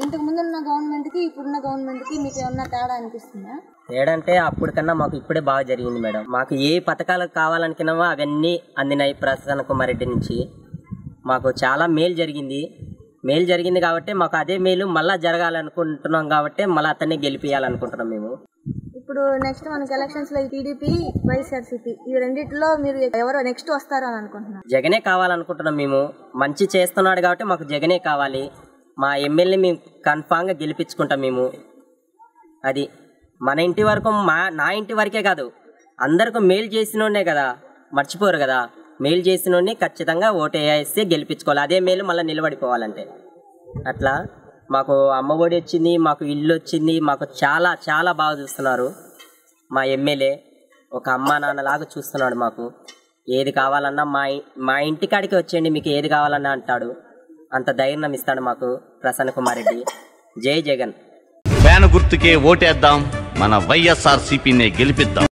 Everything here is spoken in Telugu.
ఇంతకు ముందున్న గవర్నమెంట్కి ఇప్పుడున్న గవర్నమెంట్కి మీకు ఏమన్నా తేడా అనిపిస్తుందా? తేడా అంటే అప్పటికన్నా మాకు ఇప్పుడే బాగా జరిగింది మేడం. మాకు ఏ పథకాలు కావాలనుకున్నామో అవన్నీ అందినాయి ప్రసన్న కుమార్ రెడ్డి నుంచి. మాకు చాలా మేలు జరిగింది కాబట్టి మాకు అదే మేలు మళ్ళీ జరగాలనుకుంటున్నాం కాబట్టి మళ్ళీ అతన్ని గెలిపియాలనుకుంటున్నాం మేము. ఇప్పుడు నెక్స్ట్ మనకి ఎలక్షన్స్లో టీడీపీ వైఎస్ఆర్సీపీ ఈ రెండిట్లో మీరు ఎవరో నెక్స్ట్ వస్తారో అని అనుకుంటున్నాం? జగనే కావాలనుకుంటున్నాం మేము. మంచి చేస్తున్నాడు కాబట్టి మాకు జగనే కావాలి. మా ఎమ్మెల్యే మేము కన్ఫామ్గా గెలిపించుకుంటాం మేము. అది మన ఇంటి వరకు నా ఇంటి వరకే కాదు, అందరికీ మేలు చేసినోడే కదా, మర్చిపోరు కదా. మేలు చేసినోడిని ఖచ్చితంగా ఓటు వేస్తే గెలిపించుకోవాలి. అదే మేలు మళ్ళీ నిలబడిపోవాలంటే అట్లా. మాకు అమ్మఒడి వచ్చింది, మాకు ఇల్లు వచ్చింది, మాకు చాలా చాలా బాగా చూస్తున్నారు. మా ఎమ్మెల్యే ఒక అమ్మా నాన్నలాగా చూస్తున్నాడు. మాకు ఏది కావాలన్నా మా ఇంటికాడికి వచ్చేయండి, మీకు ఏది కావాలన్నా అంటాడు. అంత ధైర్యం ఇస్తాడు మాకు ప్రసన్న కుమార్ రెడ్డి. జై జగన్. ఫ్యాన్ గుర్తుకే ఓటేద్దాం, మన వైఎస్ఆర్సీపీనే గెలిపిద్దాం.